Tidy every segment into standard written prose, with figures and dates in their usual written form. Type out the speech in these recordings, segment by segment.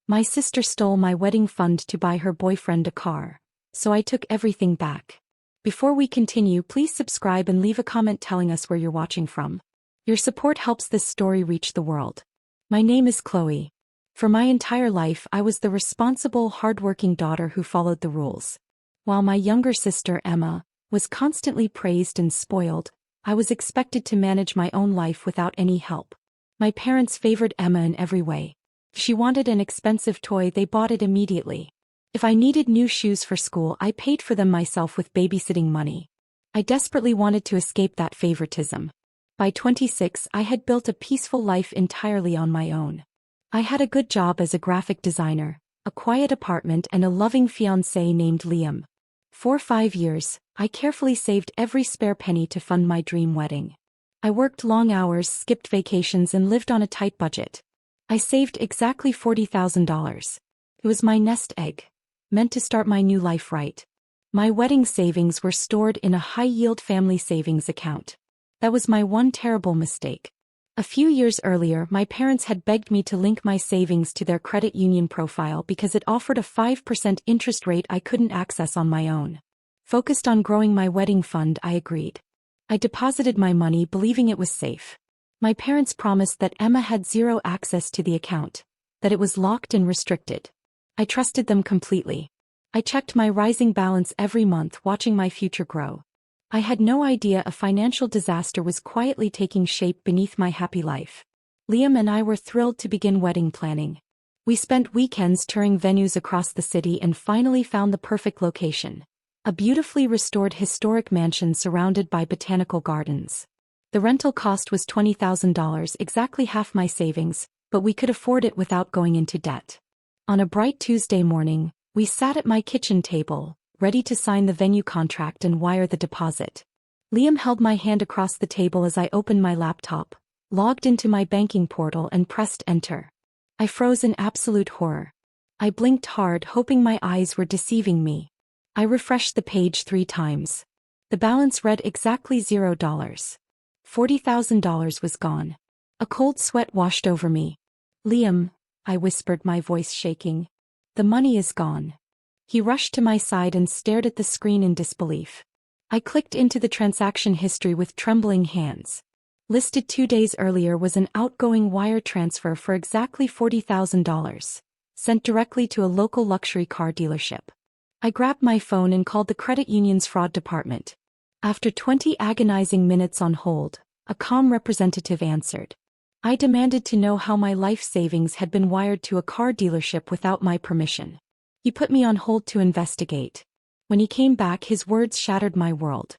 My sister stole my wedding fund to buy her boyfriend a car, so I took everything back. Before we continue, please subscribe and leave a comment telling us where you're watching from. Your support helps this story reach the world. My name is Chloe. For my entire life, I was the responsible, hardworking daughter who followed the rules. While my younger sister, Emma, was constantly praised and spoiled, I was expected to manage my own life without any help. My parents favored Emma in every way. If she wanted an expensive toy, they bought it immediately. If I needed new shoes for school, I paid for them myself with babysitting money. I desperately wanted to escape that favoritism. By 26, I had built a peaceful life entirely on my own. I had a good job as a graphic designer, a quiet apartment, and a loving fiancé named Liam. For 5 years, I carefully saved every spare penny to fund my dream wedding. I worked long hours, skipped vacations, and lived on a tight budget. I saved exactly $40,000. It was my nest egg, meant to start my new life right. My wedding savings were stored in a high-yield family savings account. That was my one terrible mistake. A few years earlier, my parents had begged me to link my savings to their credit union profile because it offered a 5% interest rate I couldn't access on my own. Focused on growing my wedding fund, I agreed. I deposited my money believing it was safe. My parents promised that Emma had zero access to the account, that it was locked and restricted. I trusted them completely. I checked my rising balance every month, watching my future grow. I had no idea a financial disaster was quietly taking shape beneath my happy life. Liam and I were thrilled to begin wedding planning. We spent weekends touring venues across the city and finally found the perfect location. A beautifully restored historic mansion surrounded by botanical gardens. The rental cost was $20,000, exactly half my savings, but we could afford it without going into debt. On a bright Tuesday morning, we sat at my kitchen table, ready to sign the venue contract and wire the deposit. Liam held my hand across the table as I opened my laptop, logged into my banking portal, and pressed enter. I froze in absolute horror. I blinked hard, hoping my eyes were deceiving me. I refreshed the page 3 times. The balance read exactly $0. $40,000 was gone. A cold sweat washed over me. "Liam," I whispered, my voice shaking. "The money is gone." He rushed to my side and stared at the screen in disbelief. I clicked into the transaction history with trembling hands. Listed 2 days earlier was an outgoing wire transfer for exactly $40,000, sent directly to a local luxury car dealership. I grabbed my phone and called the credit union's fraud department. After 20 agonizing minutes on hold, a calm representative answered. I demanded to know how my life savings had been wired to a car dealership without my permission. He put me on hold to investigate. When he came back, his words shattered my world.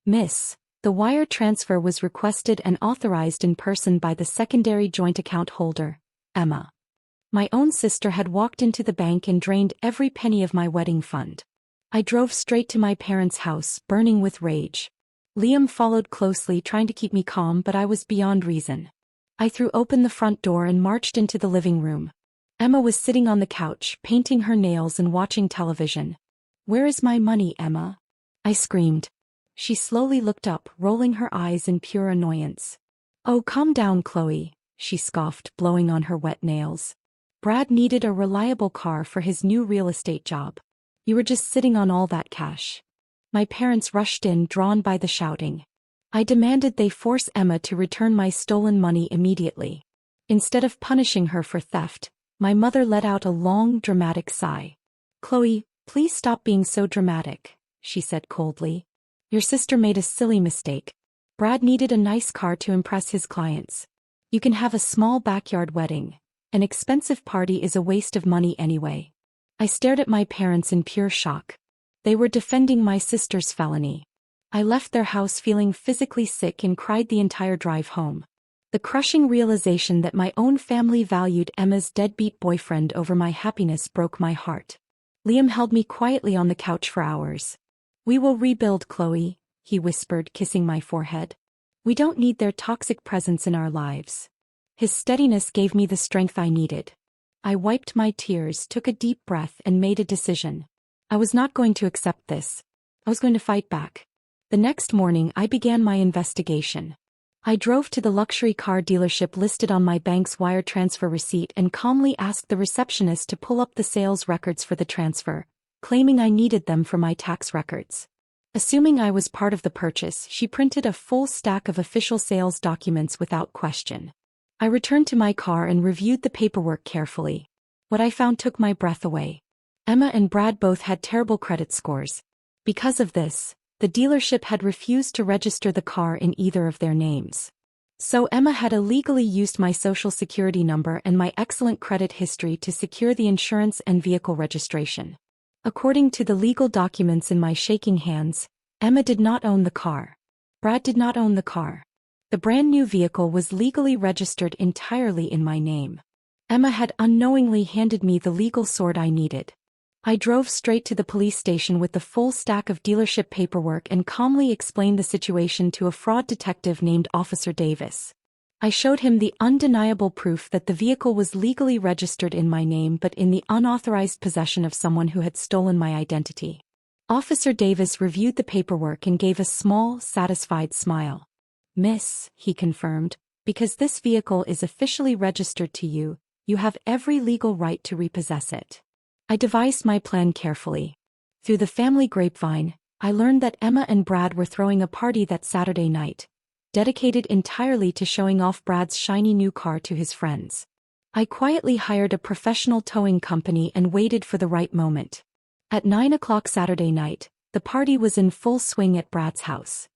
"Miss, the wire transfer was requested and authorized in person by the secondary joint account holder, Emma." My own sister had walked into the bank and drained every penny of my wedding fund. I drove straight to my parents' house, burning with rage. Liam followed closely, trying to keep me calm, but I was beyond reason. I threw open the front door and marched into the living room. Emma was sitting on the couch, painting her nails and watching television. "Where is my money, Emma?" I screamed. She slowly looked up, rolling her eyes in pure annoyance. "Oh, calm down, Chloe," she scoffed, blowing on her wet nails. "Brad needed a reliable car for his new real estate job. You were just sitting on all that cash." My parents rushed in, drawn by the shouting. I demanded they force Emma to return my stolen money immediately. Instead of punishing her for theft, my mother let out a long, dramatic sigh. "Chloe, please stop being so dramatic," she said coldly. "Your sister made a silly mistake. Brad needed a nice car to impress his clients. You can have a small backyard wedding. An expensive party is a waste of money anyway." I stared at my parents in pure shock. They were defending my sister's felony. I left their house feeling physically sick and cried the entire drive home. The crushing realization that my own family valued Emma's deadbeat boyfriend over my happiness broke my heart. Liam held me quietly on the couch for hours. "We will rebuild, Chloe," he whispered, kissing my forehead. "We don't need their toxic presence in our lives." His steadiness gave me the strength I needed. I wiped my tears, took a deep breath, and made a decision. I was not going to accept this. I was going to fight back. The next morning, I began my investigation. I drove to the luxury car dealership listed on my bank's wire transfer receipt and calmly asked the receptionist to pull up the sales records for the transfer, claiming I needed them for my tax records. Assuming I was part of the purchase, she printed a full stack of official sales documents without question. I returned to my car and reviewed the paperwork carefully. What I found took my breath away. Emma and Brad both had terrible credit scores. Because of this, the dealership had refused to register the car in either of their names. So Emma had illegally used my social security number and my excellent credit history to secure the insurance and vehicle registration. According to the legal documents in my shaking hands, Emma did not own the car. Brad did not own the car. The brand new vehicle was legally registered entirely in my name. Emma had unknowingly handed me the legal sword I needed. I drove straight to the police station with the full stack of dealership paperwork and calmly explained the situation to a fraud detective named Officer Davis. I showed him the undeniable proof that the vehicle was legally registered in my name but in the unauthorized possession of someone who had stolen my identity. Officer Davis reviewed the paperwork and gave a small, satisfied smile. "Miss," he confirmed, "because this vehicle is officially registered to you, you have every legal right to repossess it." I devised my plan carefully. Through the family grapevine, I learned that Emma and Brad were throwing a party that Saturday night, dedicated entirely to showing off Brad's shiny new car to his friends. I quietly hired a professional towing company and waited for the right moment. At 9 o'clock Saturday night, the party was in full swing at Brad's house.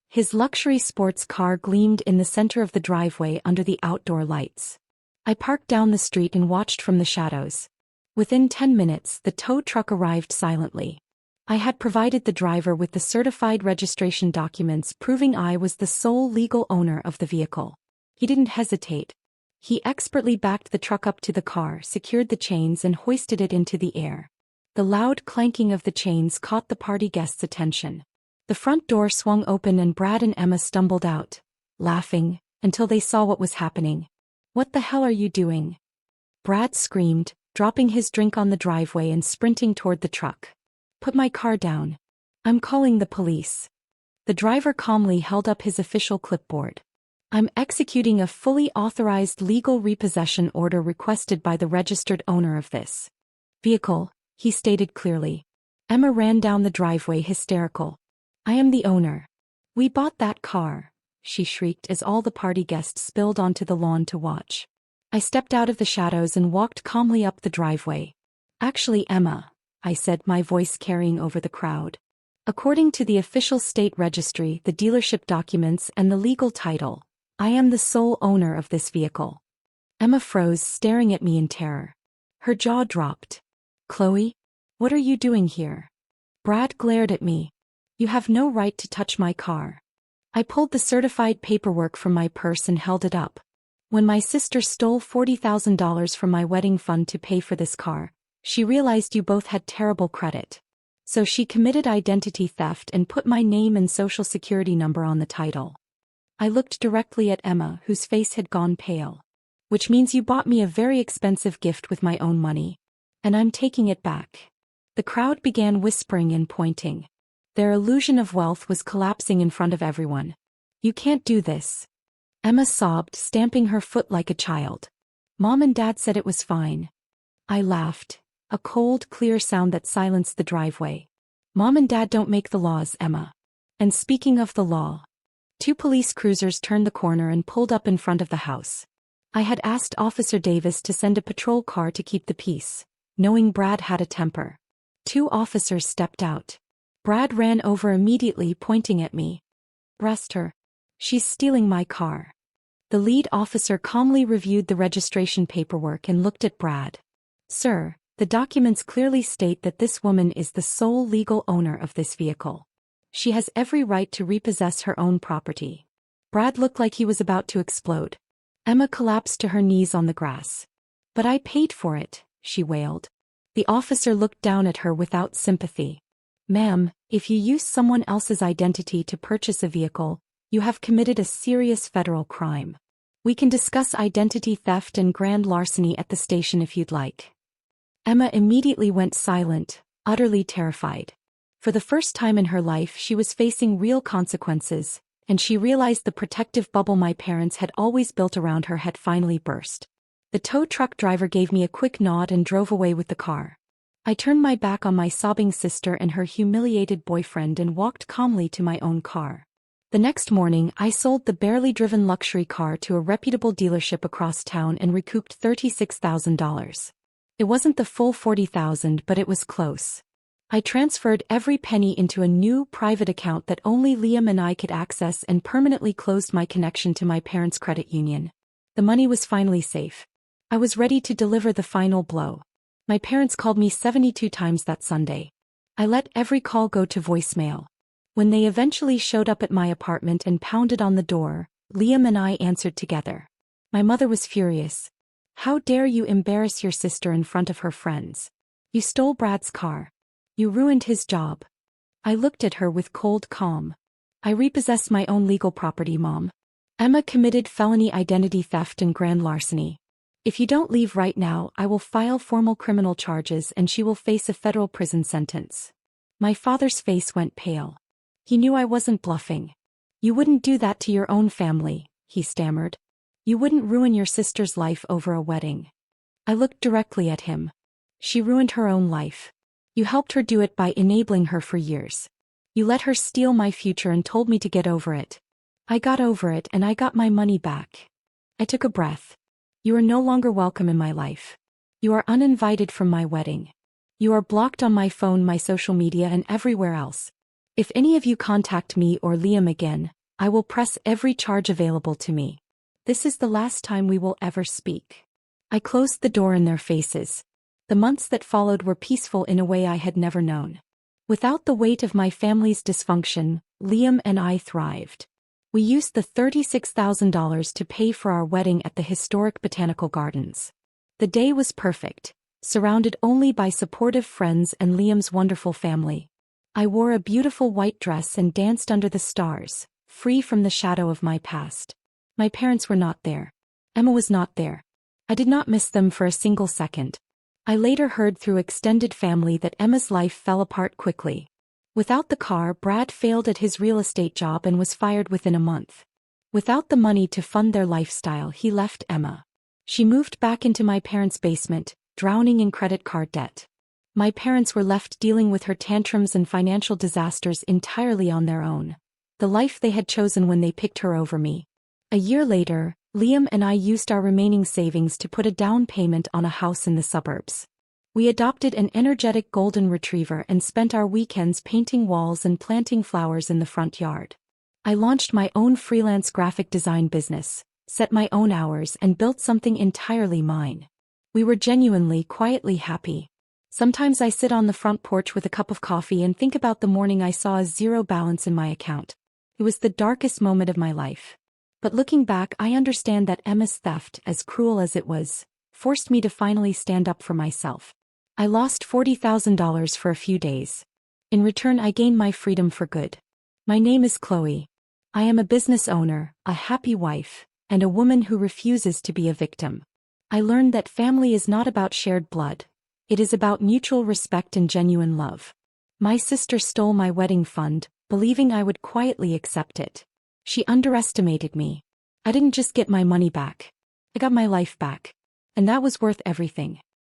His luxury sports car gleamed in the center of the driveway under the outdoor lights. I parked down the street and watched from the shadows. Within 10 minutes, the tow truck arrived silently. I had provided the driver with the certified registration documents proving I was the sole legal owner of the vehicle. He didn't hesitate. He expertly backed the truck up to the car, secured the chains and hoisted it into the air. The loud clanking of the chains caught the party guests' attention. The front door swung open and Brad and Emma stumbled out, laughing, until they saw what was happening. "What the hell are you doing?" Brad screamed, dropping his drink on the driveway and sprinting toward the truck. "Put my car down. I'm calling the police." The driver calmly held up his official clipboard. "I'm executing a fully authorized legal repossession order requested by the registered owner of this vehicle," he stated clearly. Emma ran down the driveway hysterical. "I am the owner. We bought that car," she shrieked as all the party guests spilled onto the lawn to watch. I stepped out of the shadows and walked calmly up the driveway. "Actually, Emma," I said, my voice carrying over the crowd. "According to the official state registry, the dealership documents, and the legal title, I am the sole owner of this vehicle." Emma froze, staring at me in terror. Her jaw dropped. "Chloe, what are you doing here?" Brad glared at me. "You have no right to touch my car." I pulled the certified paperwork from my purse and held it up. "When my sister stole $40,000 from my wedding fund to pay for this car, she realized you both had terrible credit. So she committed identity theft and put my name and social security number on the title." I looked directly at Emma, whose face had gone pale. "Which means you bought me a very expensive gift with my own money. And I'm taking it back." The crowd began whispering and pointing. Their illusion of wealth was collapsing in front of everyone. "You can't do this." Emma sobbed, stamping her foot like a child. "Mom and Dad said it was fine." I laughed, a cold, clear sound that silenced the driveway. "Mom and Dad don't make the laws, Emma. And speaking of the law..." 2 police cruisers turned the corner and pulled up in front of the house. I had asked Officer Davis to send a patrol car to keep the peace, knowing Brad had a temper. 2 officers stepped out. Brad ran over immediately, pointing at me. "Arrest her. She's stealing my car." The lead officer calmly reviewed the registration paperwork and looked at Brad. "Sir, the documents clearly state that this woman is the sole legal owner of this vehicle. She has every right to repossess her own property." Brad looked like he was about to explode. Emma collapsed to her knees on the grass. "But I paid for it," she wailed. The officer looked down at her without sympathy. "Ma'am, if you use someone else's identity to purchase a vehicle, you have committed a serious federal crime. We can discuss identity theft and grand larceny at the station if you'd like." Emma immediately went silent, utterly terrified. For the first time in her life, she was facing real consequences, and she realized the protective bubble my parents had always built around her had finally burst. The tow truck driver gave me a quick nod and drove away with the car. I turned my back on my sobbing sister and her humiliated boyfriend and walked calmly to my own car. The next morning, I sold the barely driven luxury car to a reputable dealership across town and recouped $36,000. It wasn't the full $40,000, but it was close. I transferred every penny into a new private account that only Liam and I could access and permanently closed my connection to my parents' credit union. The money was finally safe. I was ready to deliver the final blow. My parents called me 72 times that Sunday. I let every call go to voicemail. When they eventually showed up at my apartment and pounded on the door, Liam and I answered together. My mother was furious. "How dare you embarrass your sister in front of her friends? You stole Brad's car. You ruined his job." I looked at her with cold calm. "I repossessed my own legal property, Mom. Emma committed felony identity theft and grand larceny. If you don't leave right now, I will file formal criminal charges and she will face a federal prison sentence." My father's face went pale. He knew I wasn't bluffing. "You wouldn't do that to your own family," he stammered. "You wouldn't ruin your sister's life over a wedding." I looked directly at him. "She ruined her own life. You helped her do it by enabling her for years. You let her steal my future and told me to get over it. I got over it and I got my money back." I took a breath. "You are no longer welcome in my life. You are uninvited from my wedding. You are blocked on my phone, my social media, and everywhere else. If any of you contact me or Liam again, I will press every charge available to me. This is the last time we will ever speak." I closed the door in their faces. The months that followed were peaceful in a way I had never known. Without the weight of my family's dysfunction, Liam and I thrived. We used the $36,000 to pay for our wedding at the historic Botanical Gardens. The day was perfect, surrounded only by supportive friends and Liam's wonderful family. I wore a beautiful white dress and danced under the stars, free from the shadow of my past. My parents were not there. Emma was not there. I did not miss them for a single second. I later heard through extended family that Emma's life fell apart quickly. Without the car, Brad failed at his real estate job and was fired within a month. Without the money to fund their lifestyle, he left Emma. She moved back into my parents' basement, drowning in credit card debt. My parents were left dealing with her tantrums and financial disasters entirely on their own, the life they had chosen when they picked her over me. A year later, Liam and I used our remaining savings to put a down payment on a house in the suburbs. We adopted an energetic golden retriever and spent our weekends painting walls and planting flowers in the front yard. I launched my own freelance graphic design business, set my own hours, and built something entirely mine. We were genuinely, quietly happy. Sometimes I sit on the front porch with a cup of coffee and think about the morning I saw a zero balance in my account. It was the darkest moment of my life. But looking back, I understand that Emma's theft, as cruel as it was, forced me to finally stand up for myself. I lost $40,000 for a few days. In return, I gained my freedom for good. My name is Chloe. I am a business owner, a happy wife, and a woman who refuses to be a victim. I learned that family is not about shared blood. It is about mutual respect and genuine love. My sister stole my wedding fund, believing I would quietly accept it. She underestimated me. I didn't just get my money back. I got my life back. And that was worth everything.